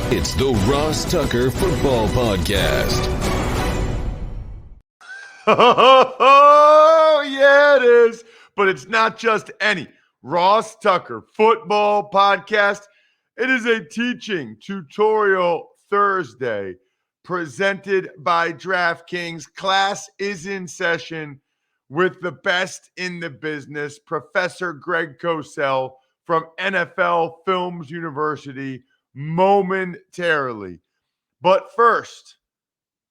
It's the Ross Tucker Football Podcast. Oh, yeah, it is. But it's not just any Ross Tucker Football Podcast. It is a teaching tutorial Thursday presented by DraftKings. Class is in session with the best in the business, Professor Greg Cosell from NFL Films University, momentarily. But first,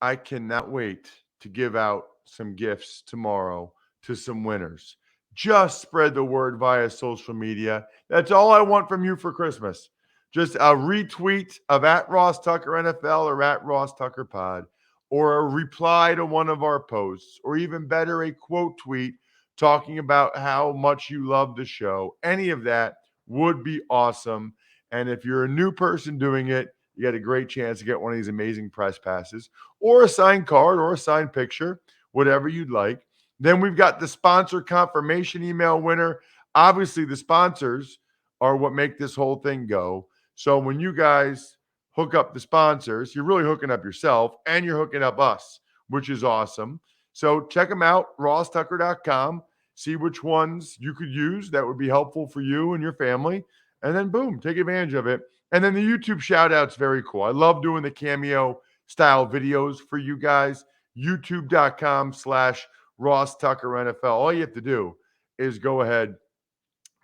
I cannot wait to give out some gifts tomorrow to some winners. Just spread the word via social media. That's all I want from you for Christmas. Just a retweet of @RossTuckerNFL or @RossTuckerPod, or a reply to one of our posts, or even better, a quote tweet talking about how much you love the show. Any of that would be awesome. And if you're a new person doing it, you got a great chance to get one of these amazing press passes, or a signed card, or a signed picture, whatever you'd like. Then we've got the sponsor confirmation email winner. Obviously, the sponsors are what make this whole thing go. So when you guys hook up the sponsors, you're really hooking up yourself and you're hooking up us, which is awesome. So check them out, rosstucker.com. See which ones you could use that would be helpful for you and your family. And then boom, take advantage of it. And then the YouTube shout out's very cool. I love doing the cameo style videos for you guys. YouTube.com/RossTuckerNFL. All you have to do is go ahead,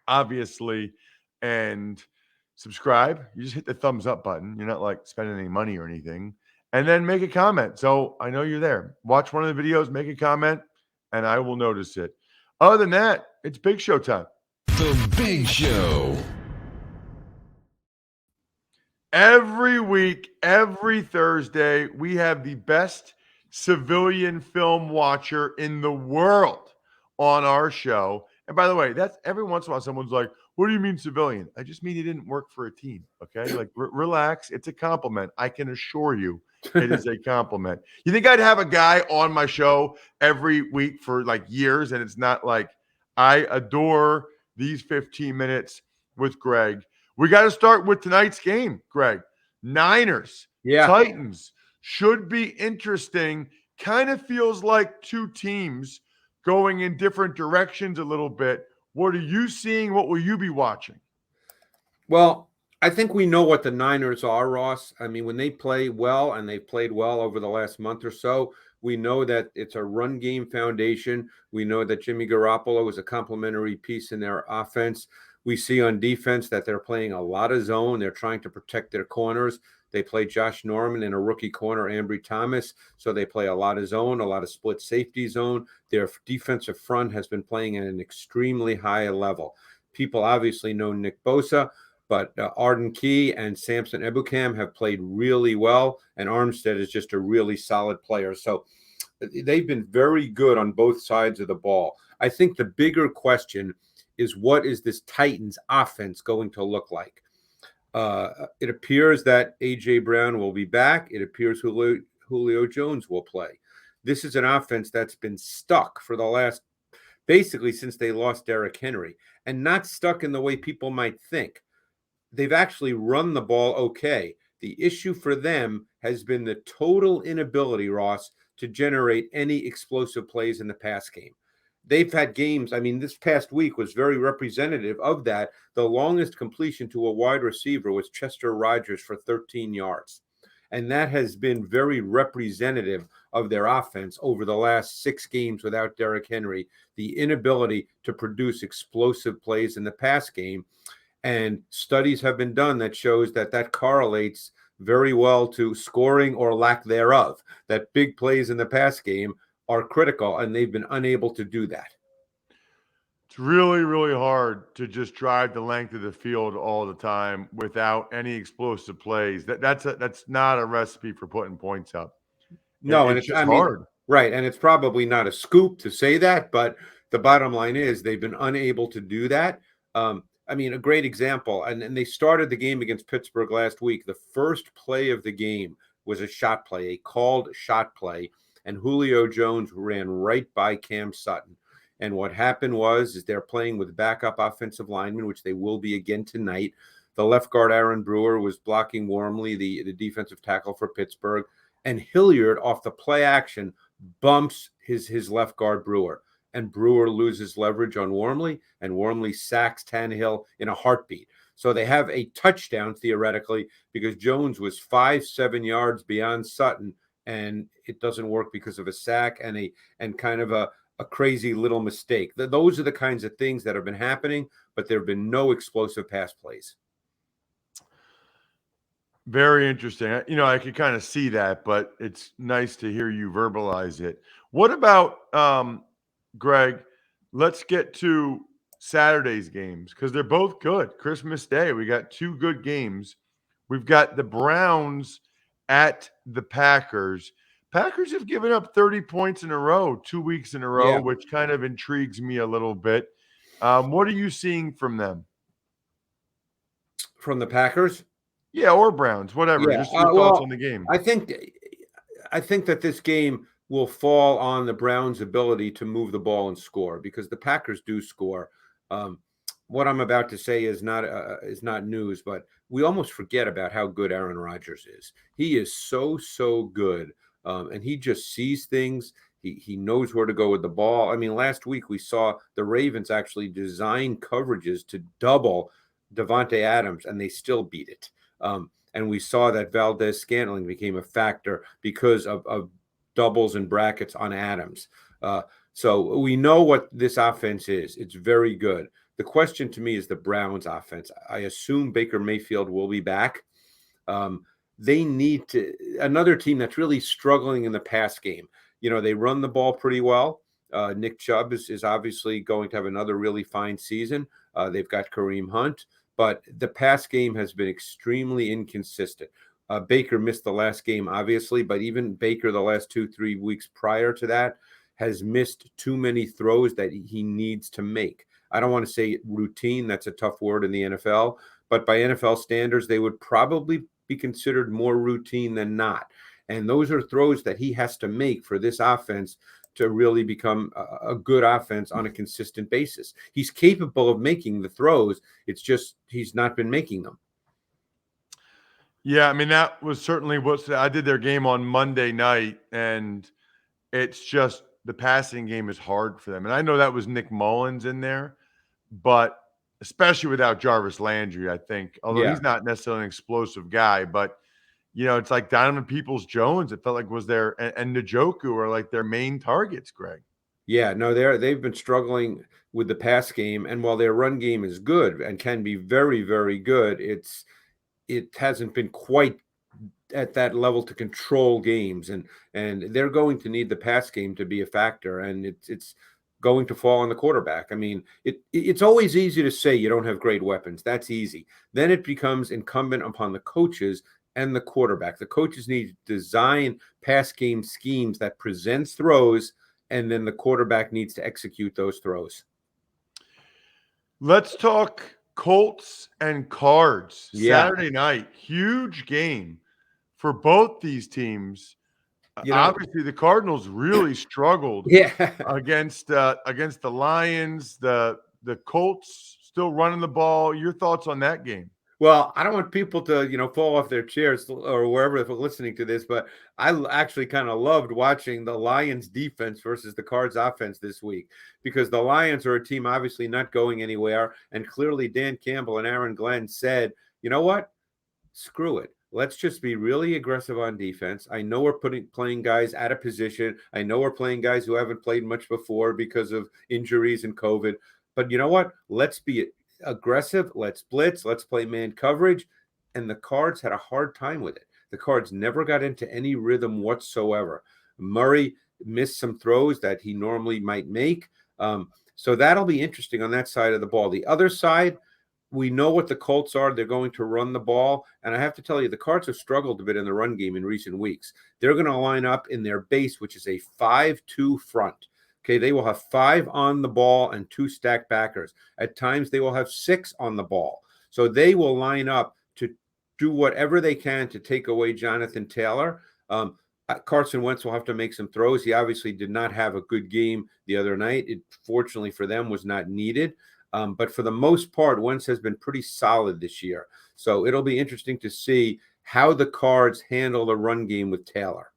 obviously, and subscribe. You just hit the thumbs up button. You're not like spending any money or anything. And then make a comment. So I know you're there. Watch one of the videos, make a comment, and I will notice it. Other than that, it's Big Show time. The Big Show. Every week, every Thursday, we have the best civilian film watcher in the world on our show. And by the way, that's every once in a while someone's like, what do you mean civilian? I just mean he didn't work for a team. Okay. Like, relax. It's a compliment. I can assure you it is a compliment. You think I'd have a guy on my show every week for like years? And it's not like I adore these 15 minutes with Greg. We got to start with tonight's game, Greg. Niners, Titans should be interesting. Kind of feels like two teams going in different directions a little bit. What are you seeing? What will you be watching? Well, I think we know what the Niners are, Ross. I mean, when they play well, and they've played well over the last month or so, we know that it's a run game foundation. We know that Jimmy Garoppolo is a complementary piece in their offense. We see on defense that they're playing a lot of zone. They're trying to protect their corners. They play Josh Norman and a rookie corner, Ambry Thomas. So they play a lot of zone, a lot of split safety zone. Their defensive front has been playing at an extremely high level. People obviously know Nick Bosa, but Arden Key and Samson Ebukam have played really well, and Armstead is just a really solid player. So they've been very good on both sides of the ball. I think the bigger question is, what is this Titans offense going to look like? It appears that A.J. Brown will be back. It appears Julio Jones will play. This is an offense that's been stuck for the last, basically since they lost Derrick Henry, and not stuck in the way people might think. They've actually run the ball okay. The issue for them has been the total inability, Ross, to generate any explosive plays in the pass game. They've had games, I mean, this past week was very representative of that. The longest completion to a wide receiver was Chester Rogers for 13 yards. And that has been very representative of their offense over the last 6 games without Derrick Henry, the inability to produce explosive plays in the pass game. And studies have been done that shows that that correlates very well to scoring or lack thereof, that big plays in the pass game are critical, and they've been unable to do that. It's really, really hard to just drive the length of the field all the time without any explosive plays. That's not a recipe for putting points up. No, It's just hard. Right, and it's probably not a scoop to say that, but the bottom line is they've been unable to do that. I mean, a great example, and they started the game against Pittsburgh last week. The first play of the game was a shot play, a called shot play, and Julio Jones ran right by Cam Sutton. And what happened is they're playing with backup offensive linemen, which they will be again tonight. The left guard, Aaron Brewer, was blocking Wormley, the defensive tackle for Pittsburgh, and Hilliard off the play action bumps his left guard Brewer, and Brewer loses leverage on Wormley, and Wormley sacks Tannehill in a heartbeat. So they have a touchdown theoretically because Jones was 5-7 yards beyond Sutton, and it doesn't work because of a sack and kind of a crazy little mistake. Those are the kinds of things that have been happening, but there have been no explosive pass plays. Very interesting. I could kind of see that, but it's nice to hear you verbalize it. What about Greg? Let's get to Saturday's games because they're both good. Christmas Day, we got two good games. We've got the Browns at the Packers. Packers have given up 30 points in a row, 2 weeks in a row, which kind of intrigues me a little bit. What are you seeing from them? From the Packers? Yeah, or Browns, whatever. Just your thoughts on the game. I think that this game will fall on the Browns' ability to move the ball and score because the Packers do score. What I'm about to say is not news, but we almost forget about how good Aaron Rodgers is. He is so good, and he just sees things. He knows where to go with the ball. I mean, last week we saw the Ravens actually design coverages to double Devontae Adams, and they still beat it. And we saw that Valdez-Scantling became a factor because of doubles and brackets on Adams. So we know what this offense is. It's very good. The question to me is the Browns offense. I assume Baker Mayfield will be back. They need to – another team that's really struggling in the pass game. They run the ball pretty well. Nick Chubb is obviously going to have another really fine season. They've got Kareem Hunt. But the pass game has been extremely inconsistent. Baker missed the last game, obviously, but even Baker the last 2-3 weeks prior to that has missed too many throws that he needs to make. I don't want to say routine. That's a tough word in the NFL. But by NFL standards, they would probably be considered more routine than not. And those are throws that he has to make for this offense to really become a good offense on a consistent basis. He's capable of making the throws. It's just he's not been making them. Yeah, I mean, that was certainly what I did their game on Monday night, and it's just the passing game is hard for them. And I know that was Nick Mullins in there, but especially without Jarvis Landry, I think, although he's not necessarily an explosive guy, but it's like Donovan Peoples-Jones, it felt like was there, and Njoku are like their main targets, Greg. Yeah, no, they've been struggling with the pass game, and while their run game is good and can be very, very good, it hasn't been quite at that level to control games, and they're going to need the pass game to be a factor, and it's going to fall on the quarterback. I mean, it's always easy to say you don't have great weapons. That's easy. Then it becomes incumbent upon the coaches and the quarterback. The coaches need to design pass game schemes that presents throws, and then the quarterback needs to execute those throws. Let's talk Colts and Cards. Saturday night, huge game for both these teams. Obviously, the Cardinals really struggled against the Lions. The Colts still running the ball. Your thoughts on that game? Well, I don't want people to, fall off their chairs or wherever if they're listening to this, but I actually kind of loved watching the Lions defense versus the Cards offense this week because the Lions are a team obviously not going anywhere. And clearly Dan Campbell and Aaron Glenn said, you know what? Screw it. Let's just be really aggressive on defense. I know we're playing guys out of position. I know we're playing guys who haven't played much before because of injuries and COVID. But you know what? Let's be aggressive. Let's blitz. Let's play man coverage. And the Cards had a hard time with it. The Cards never got into any rhythm whatsoever. Murray missed some throws that he normally might make. So that'll be interesting on that side of the ball. The other side, we know what the Colts are. They're going to run the ball. And I have to tell you, the Cards have struggled a bit in the run game in recent weeks. They're going to line up in their base, which is a 5-2 front. Okay, they will have 5 on the ball and 2 stacked backers. At times, they will have 6 on the ball. So they will line up to do whatever they can to take away Jonathan Taylor. Carson Wentz will have to make some throws. He obviously did not have a good game the other night. It, fortunately for them, was not needed. But for the most part, Wentz has been pretty solid this year. So it'll be interesting to see how the Cards handle the run game with Taylor.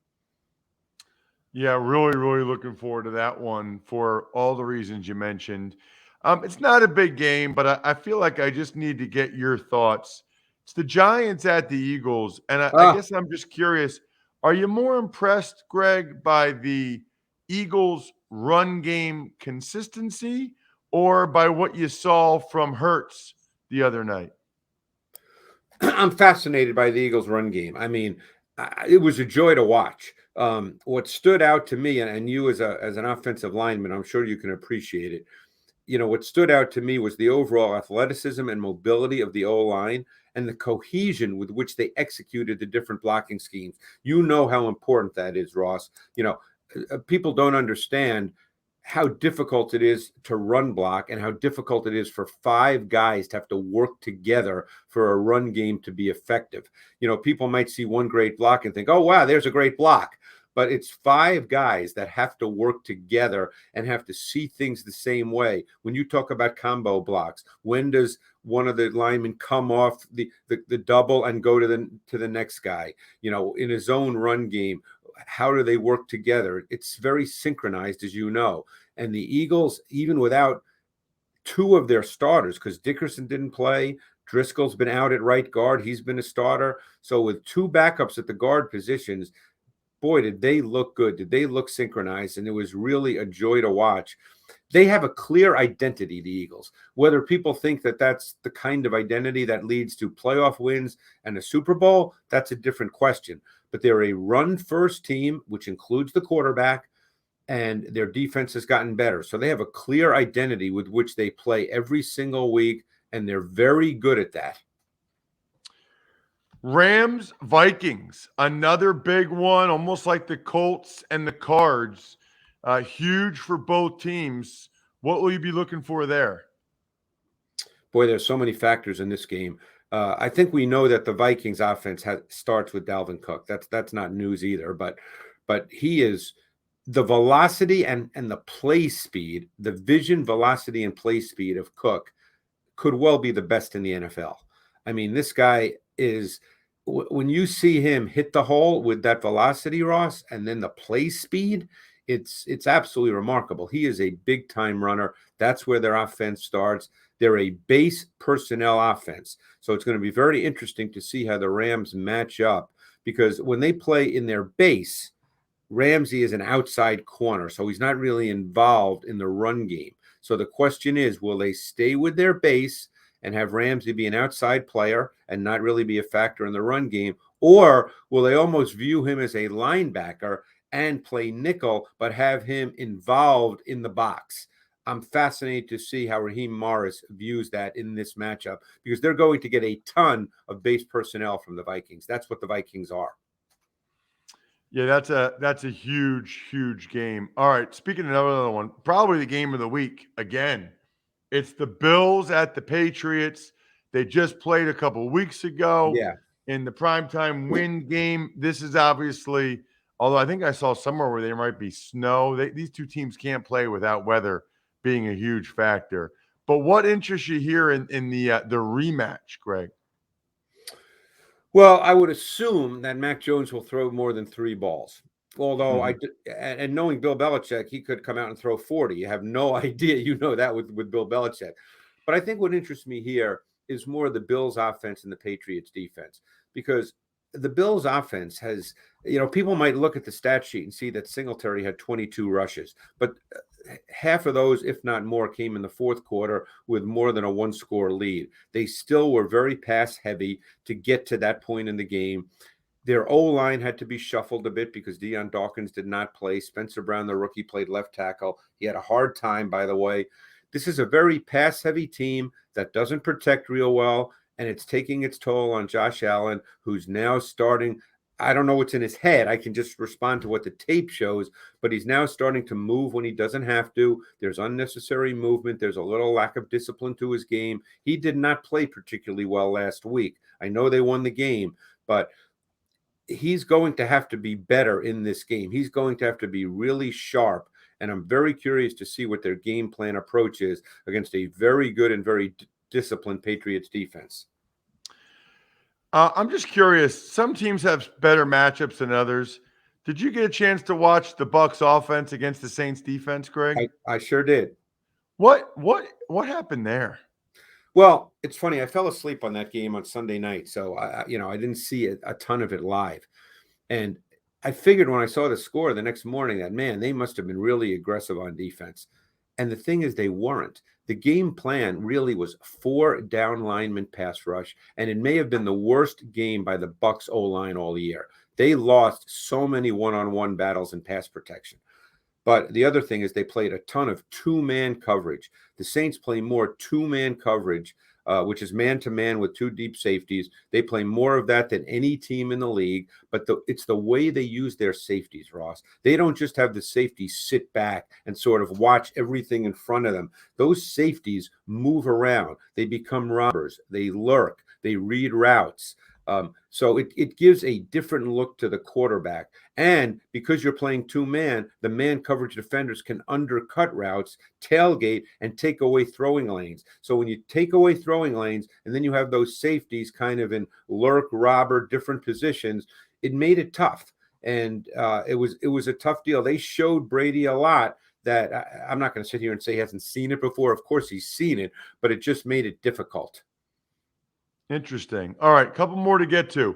Yeah, really, really looking forward to that one for all the reasons you mentioned. It's not a big game, but I feel like I just need to get your thoughts. It's the Giants at the Eagles, and I Ah, guess I'm just curious, are you more impressed, Greg, by the Eagles' run game consistency or by what you saw from Hurts the other night? I'm fascinated by the Eagles' run game. I mean, it was a joy to watch. What stood out to me, and you as an offensive lineman, I'm sure you can appreciate it. What stood out to me was the overall athleticism and mobility of the O-line and the cohesion with which they executed the different blocking schemes. You know how important that is, Ross. People don't understand how difficult it is to run block and how difficult it is for five guys to have to work together for a run game to be effective. People might see one great block and think, oh, wow, there's a great block. But it's five guys that have to work together and have to see things the same way. When you talk about combo blocks, when does one of the linemen come off the double and go to the next guy? In his own run game, how do they work together? It's very synchronized, as you know. And the Eagles, even without two of their starters, because Dickerson didn't play, Driscoll's been out at right guard, he's been a starter. So with two backups at the guard positions, boy, did they look good. Did they look synchronized? And it was really a joy to watch. They have a clear identity, the Eagles. Whether people think that that's the kind of identity that leads to playoff wins and a Super Bowl, that's a different question. But they're a run-first team, which includes the quarterback, and their defense has gotten better. So they have a clear identity with which they play every single week, and they're very good at that. Rams, Vikings, another big one, almost like the Colts and the Cards. Huge for both teams. What will you be looking for there? Boy, there's so many factors in this game. I think we know that the Vikings offense starts with Dalvin Cook. That's not news either, but he is the velocity and the play speed, the vision, velocity, and play speed of Cook could well be the best in the NFL. I mean, this guy is, when you see him hit the hole with that velocity, Ross, and then the play speed, it's absolutely remarkable. He is a big time runner. That's where their offense starts. They're a base personnel offense. So it's going to be very interesting to see how the Rams match up, because when they play in their base, Ramsey is an outside corner, so he's not really involved in the run game. So the question is, will they stay with their base and have Ramsey be an outside player and not really be a factor in the run game? Or will they almost view him as a linebacker and play nickel, but have him involved in the box? I'm fascinated to see how Raheem Morris views that in this matchup, because they're going to get a ton of base personnel from the Vikings. That's what the Vikings are. Yeah, that's a huge, huge game. All right, speaking of another one, probably the game of the week again. It's the Bills at the Patriots. They just played a couple weeks ago Yeah. in the primetime win game. This is obviously, although I think I saw somewhere where there might be snow. These two teams can't play without weather being a huge factor. But what interests you here in the rematch, Greg? Well, I would assume that Mac Jones will throw more than 3 balls. Although Mhm. and knowing Bill Belichick, he could come out and throw 40. You have no idea. You know that with Bill Belichick. But I think what interests me here is more the Bills offense and the Patriots defense, because the Bills offense has, people might look at the stat sheet and see that Singletary had 22 rushes, but half of those, if not more, came in the fourth quarter with more than a 1-score lead. They still were very pass heavy to get to that point in the game. Their O-line had to be shuffled a bit because Deion Dawkins did not play. Spencer Brown, the rookie, played left tackle. He had a hard time, by the way. This is a very pass-heavy team that doesn't protect real well, and it's taking its toll on Josh Allen, who's now starting. I don't know what's in his head. I can just respond to what the tape shows, but he's now starting to move when he doesn't have to. There's unnecessary movement. There's a little lack of discipline to his game. He did not play particularly well last week. I know they won the game, but he's going to have to be better in this game. He's going to have to be really sharp And I'm very curious to see what their game plan approach is against a very good and very disciplined Patriots defense. I'm just curious. Some teams have better matchups than others. Did you get a chance to watch the Bucs offense against the Saints defense, Greg? I sure did. What happened there? Well, it's funny. I fell asleep on that game on Sunday night, so I didn't see a ton of it live. And I figured when I saw the score the next morning that, man, they must have been really aggressive on defense. And the thing is, they weren't. The game plan really was 4 down lineman pass rush, and it may have been the worst game by the Bucs O-line all year. They lost so many one-on-one battles in pass protection. But the other thing is they played a ton of 2-man coverage. The Saints play more 2-man coverage, which is man-to-man with 2 deep safeties. They play more of that than any team in the league, but it's the way they use their safeties, Ross. They don't just have the safeties sit back and sort of watch everything in front of them. Those safeties move around. They become robbers. They lurk. They read routes. So it gives a different look to the quarterback. And because you're playing 2-man, the man coverage defenders can undercut routes, tailgate, and take away throwing lanes. So when you take away throwing lanes and then you have those safeties kind of in lurk, robber, different positions, it made it tough. And it was a tough deal. They showed Brady a lot that I'm not going to sit here and say he hasn't seen it before. Of course he's seen it, but it just made it difficult. Interesting. All right, a couple more to get to.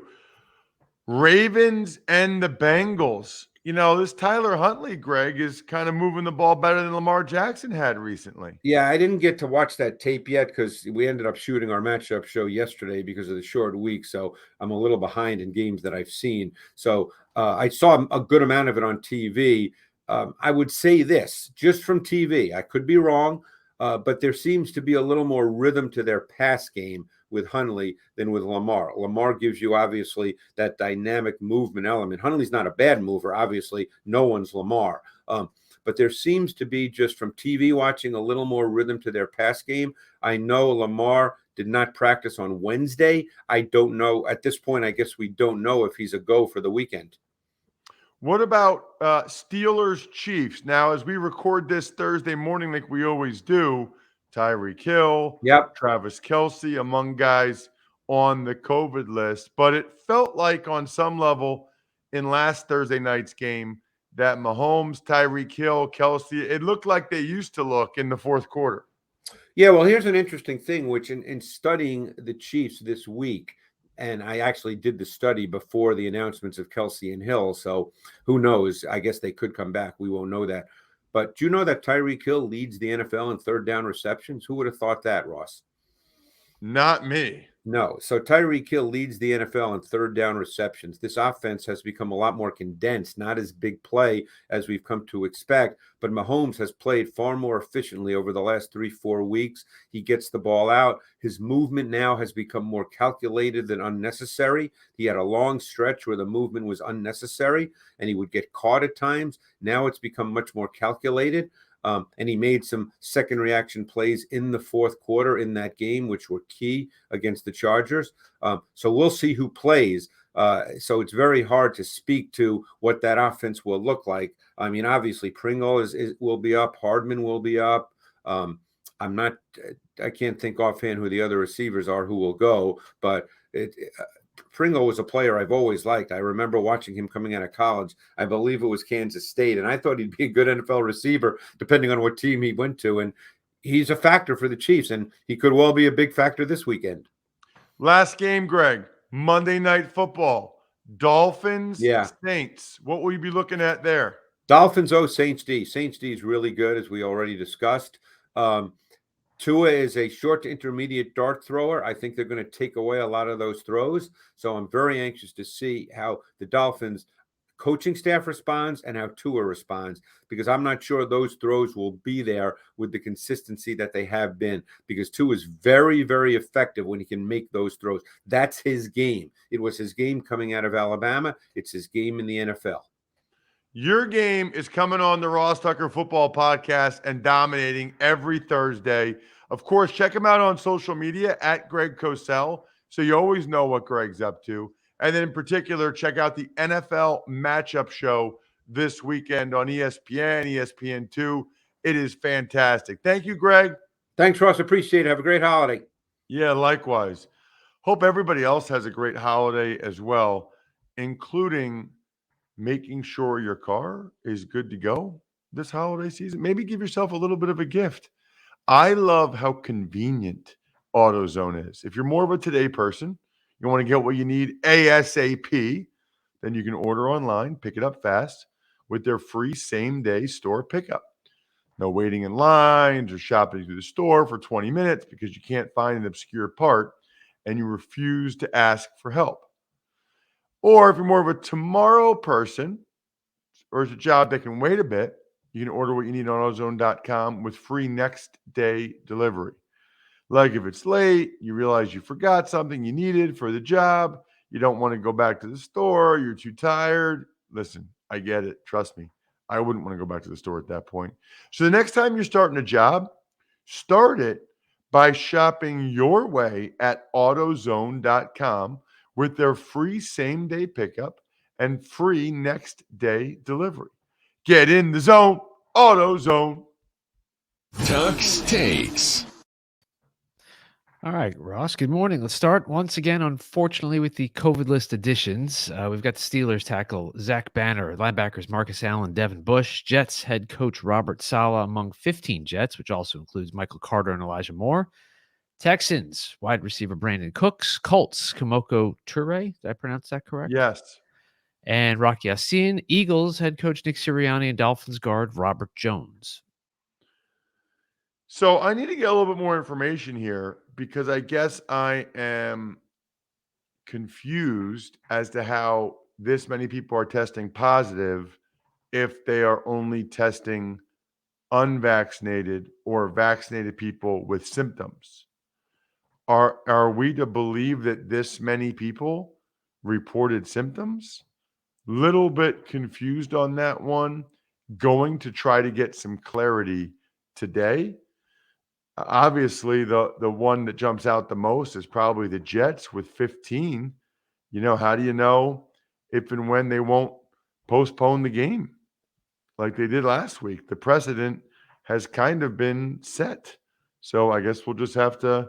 Ravens and the Bengals. This Tyler Huntley, Greg, is kind of moving the ball better than Lamar Jackson had recently. Yeah, I didn't get to watch that tape yet because we ended up shooting our matchup show yesterday because of the short week. So I'm a little behind in games that I've seen. So I saw a good amount of it on TV. I would say this, just from TV. I could be wrong, but there seems to be a little more rhythm to their pass game with Huntley than with Lamar. Lamar gives you, obviously, that dynamic movement element. Huntley's not a bad mover, obviously. No one's Lamar. But there seems to be, just from TV watching, a little more rhythm to their pass game. I know Lamar did not practice on Wednesday. I don't know. At this point, I guess we don't know if he's a go for the weekend. What about Steelers Chiefs? Now, as we record this Thursday morning, like we always do, Tyreek Hill, Travis Kelce, among guys on the COVID list. But it felt like on some level in last Thursday night's game that Mahomes, Tyreek Hill, Kelce, it looked like they used to look in the fourth quarter. Yeah, well, here's an interesting thing, which in studying the Chiefs this week, and I actually did the study before the announcements of Kelce and Hill, so who knows? I guess they could come back. We won't know that. But do you know that Tyreek Hill leads the NFL in third down receptions? Who would have thought that, Ross? Not me. No. So Tyreek Hill leads the NFL in third down receptions. This offense has become a lot more condensed, not as big play as we've come to expect. But Mahomes has played far more efficiently over the last 3-4 weeks. He gets the ball out. His movement now has become more calculated than unnecessary. He had a long stretch where the movement was unnecessary and he would get caught at times. Now it's become much more calculated. And he made some second reaction plays in the fourth quarter in that game, which were key against the Chargers. So we'll see who plays. So it's very hard to speak to what that offense will look like. I mean, obviously, Pringle will be up. Hardman will be up. I can't think offhand who the other receivers are who will go, but Pringle was a player I've always liked. I remember watching him coming out of college. I believe it was Kansas State, and I thought he'd be a good NFL receiver depending on what team he went to, and he's a factor for the Chiefs, and he could well be a big factor this weekend. Last game, Greg, Monday Night Football, Dolphins, Saints. What will you be looking at there? Dolphins, Saints D. Saints D is really good, as we already discussed. Tua is a short to intermediate dart thrower. I think they're going to take away a lot of those throws. So I'm very anxious to see how the Dolphins coaching staff responds and how Tua responds, because I'm not sure those throws will be there with the consistency that they have been, because Tua is very, very effective when he can make those throws. That's his game. It was his game coming out of Alabama. It's his game in the NFL. Your game is coming on the Ross Tucker Football Podcast and dominating every Thursday. Of course, check him out on social media at Greg Cosell, so you always know what Greg's up to. And then in particular, check out the NFL Matchup Show this weekend on ESPN, ESPN2. It is fantastic. Thank you, Greg. Thanks, Ross. Appreciate it. Have a great holiday. Yeah, likewise. Hope everybody else has a great holiday as well, including making sure your car is good to go this holiday season. Maybe give yourself a little bit of a gift. I love how convenient AutoZone is. If you're more of a today person, you want to get what you need ASAP, then you can order online, pick it up fast with their free same-day store pickup. No waiting in lines or shopping through the store for 20 minutes because you can't find an obscure part and you refuse to ask for help. Or if you're more of a tomorrow person or it's a job that can wait a bit, you can order what you need on AutoZone.com with free next day delivery. Like if it's late, you realize you forgot something you needed for the job, you don't want to go back to the store, you're too tired. Listen, I get it. Trust me. I wouldn't want to go back to the store at that point. So the next time you're starting a job, start it by shopping your way at AutoZone.com with their free same-day pickup and free next-day delivery. Get in the zone, AutoZone. Tuck's Takes. All right, Ross, good morning. Let's start once again, unfortunately, with the COVID list additions. We've got the Steelers tackle Zach Banner, linebackers Marcus Allen, Devin Bush, Jets head coach Robert Saleh among 15 Jets, which also includes Michael Carter and Elijah Moore. Texans, wide receiver Brandon Cooks, Colts, Kamoko Toure. Did I pronounce that correct? Yes. And Rocky Yassin, Eagles head coach Nick Sirianni, and Dolphins guard Robert Jones. So I need to get a little bit more information here because I guess I am confused as to how this many people are testing positive if they are only testing unvaccinated or vaccinated people with symptoms. Are we to believe that this many people reported symptoms? Little bit confused on that one. Going to try to get some clarity today. Obviously, the one that jumps out the most is probably the Jets with 15. How do you know if and when they won't postpone the game like they did last week? The precedent has kind of been set. So I guess we'll just have to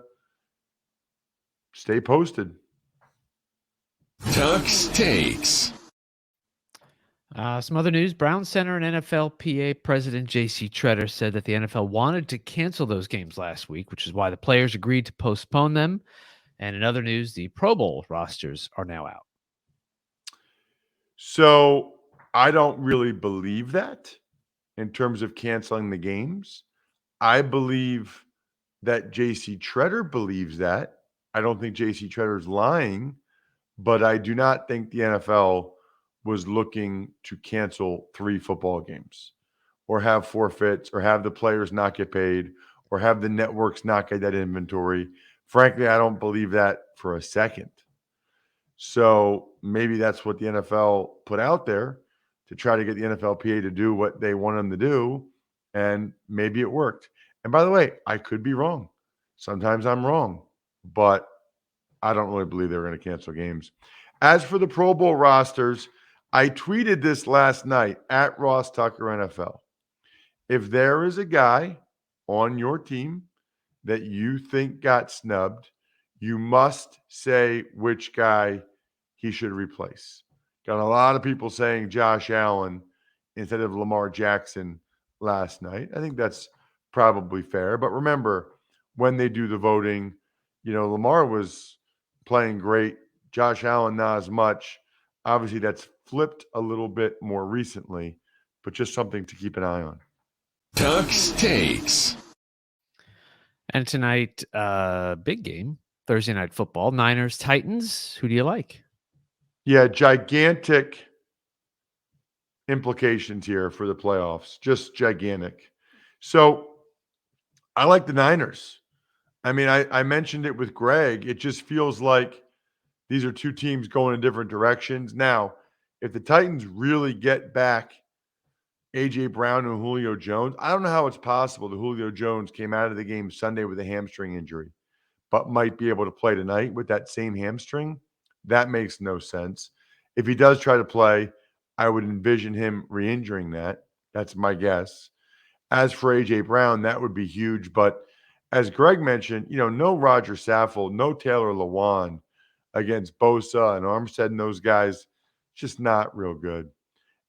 stay posted. Tuck's Takes. Some other news. Brown Center and NFLPA President J.C. Tretter said that the NFL wanted to cancel those games last week, which is why the players agreed to postpone them. And in other news, the Pro Bowl rosters are now out. So I don't really believe that in terms of canceling the games. I believe that J.C. Tretter believes that. I don't think J.C. Tretter is lying, but I do not think the NFL was looking to cancel 3 football games or have forfeits or have the players not get paid or have the networks not get that inventory. Frankly, I don't believe that for a second. So maybe that's what the NFL put out there to try to get the NFLPA to do what they want them to do, and maybe it worked. And by the way, I could be wrong. Sometimes I'm wrong, but I don't really believe they were going to cancel games. As for the Pro Bowl rosters, I tweeted this last night at Ross Tucker NFL. If there is a guy on your team that you think got snubbed, you must say which guy he should replace. Got a lot of people saying Josh Allen instead of Lamar Jackson last night. I think that's probably fair. But remember, when they do the voting, Lamar was playing great. Josh Allen, not as much. Obviously, that's flipped a little bit more recently, but just something to keep an eye on. Tuck's Takes. And tonight, big game, Thursday Night Football, Niners, Titans. Who do you like? Yeah, gigantic implications here for the playoffs. Just gigantic. So I like the Niners. I mean, I mentioned it with Greg. It just feels like these are 2 teams going in different directions. Now, if the Titans really get back A.J. Brown and Julio Jones, I don't know how it's possible that Julio Jones came out of the game Sunday with a hamstring injury, but might be able to play tonight with that same hamstring. That makes no sense. If he does try to play, I would envision him re-injuring that. That's my guess. As for A.J. Brown, that would be huge. But as Greg mentioned, no Roger Saffold, no Taylor Lewan against Bosa and Armstead and those guys, just not real good.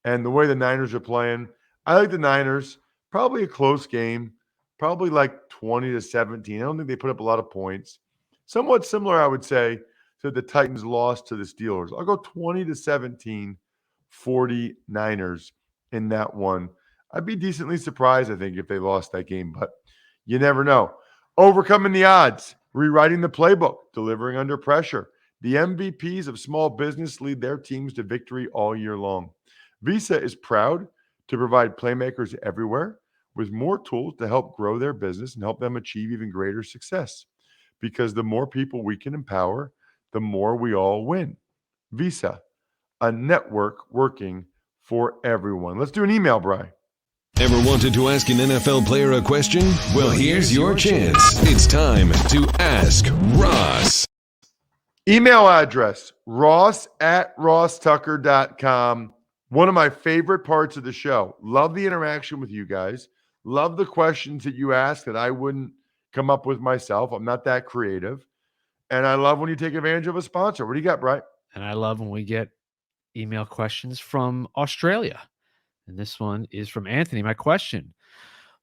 And the way the Niners are playing, I like the Niners. Probably a close game, probably like 20-17. I don't think they put up a lot of points. Somewhat similar, I would say, to the Titans' loss to the Steelers. I'll go 20-17, 49ers in that one. I'd be decently surprised, I think, if they lost that game, but you never know. Overcoming the odds, rewriting the playbook, delivering under pressure. The MVPs of small business lead their teams to victory all year long. Visa is proud to provide playmakers everywhere with more tools to help grow their business and help them achieve even greater success. Because the more people we can empower, the more we all win. Visa, a network working for everyone. Let's do an email, Bri. Ever wanted to ask an NFL player a question? Well, here's your chance. It's time to Ask Ross. Email address, ross@rosstucker.com. One of my favorite parts of the show. Love the interaction with you guys. Love the questions that you ask that I wouldn't come up with myself. I'm not that creative. And I love when you take advantage of a sponsor. What do you got, Brian? And I love when we get email questions from Australia. And this one is from Anthony. My question: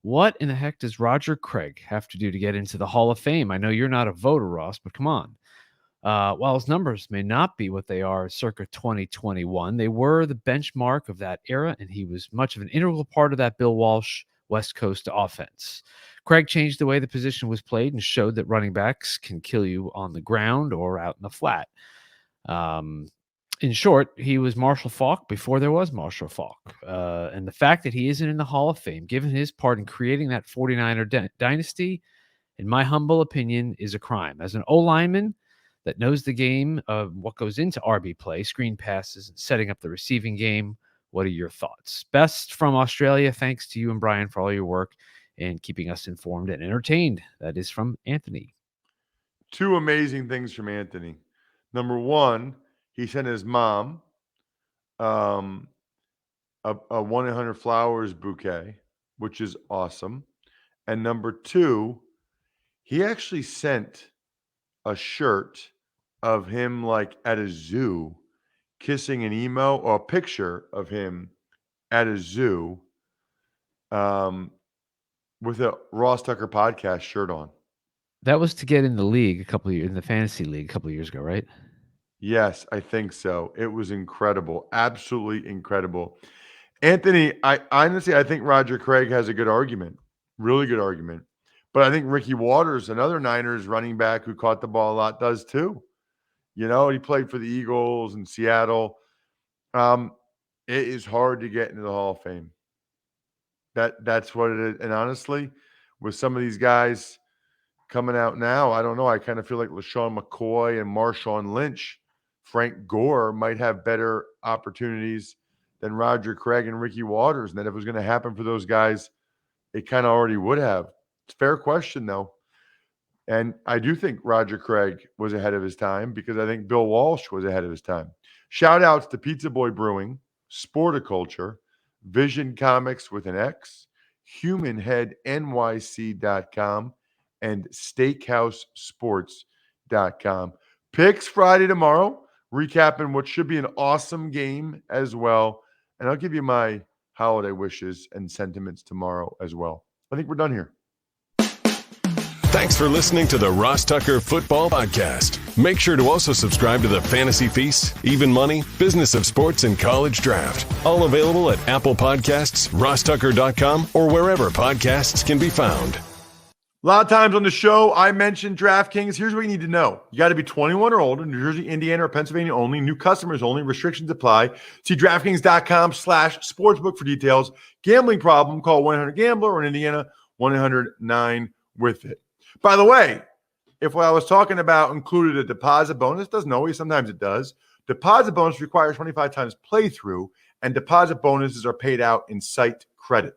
what in the heck does Roger Craig have to do to get into the Hall of Fame? I know you're not a voter, Ross, but come on. While his numbers may not be what they are circa 2021, they were the benchmark of that era, and he was much of an integral part of that Bill Walsh West Coast offense. Craig changed the way the position was played and showed that running backs can kill you on the ground or out in the flat. In short, he was Marshall Faulk before there was Marshall Faulk. And the fact that he isn't in the Hall of Fame, given his part in creating that 49er dynasty, in my humble opinion, is a crime. As an O-lineman that knows the game of what goes into RB play, screen passes, and setting up the receiving game, what are your thoughts? Best from Australia. Thanks to you and Brian for all your work and keeping us informed and entertained. That is from Anthony. Two amazing things from Anthony. Number one, he sent his mom a 1-800-Flowers bouquet, which is awesome. And number two, he actually sent a shirt of him like at a zoo kissing an emo, or a picture of him at a zoo with a Ross Tucker podcast shirt on. That was to get in the league in the fantasy league a couple of years ago, right? Yes, I think so. It was incredible. Absolutely incredible. Anthony, I think Roger Craig has a good argument. Really good argument. But I think Ricky Waters, another Niners running back who caught the ball a lot, does too. He played for the Eagles in Seattle. It is hard to get into the Hall of Fame. That's what it is. And honestly, with some of these guys coming out now, I don't know. I kind of feel like LaShawn McCoy and Marshawn Lynch, Frank Gore might have better opportunities than Roger Craig and Ricky Waters. And that if it was going to happen for those guys, it kind of already would have. It's a fair question, though. And I do think Roger Craig was ahead of his time because I think Bill Walsh was ahead of his time. Shout outs to Pizza Boy Brewing, Sporticulture, Vision Comics with an X, HumanHeadNYC.com, and SteakhouseSports.com. Picks Friday tomorrow, recapping what should be an awesome game as well. And I'll give you my holiday wishes and sentiments tomorrow as well. I think we're done here. Thanks for listening to the Ross Tucker Football Podcast. Make sure to also subscribe to the Fantasy Feast, Even Money, Business of Sports, and College Draft. All available at Apple Podcasts, rosstucker.com, or wherever podcasts can be found. A lot of times on the show, I mentioned DraftKings. Here's what you need to know. You got to be 21 or older, New Jersey, Indiana, or Pennsylvania only. New customers only. Restrictions apply. See DraftKings.com/sportsbook for details. Gambling problem, call 1-800-GAMBLER, or in Indiana, 1-800-9-WITH-IT. By the way, if what I was talking about included a deposit bonus, doesn't always, sometimes it does. Deposit bonus requires 25 times playthrough, and deposit bonuses are paid out in site credit.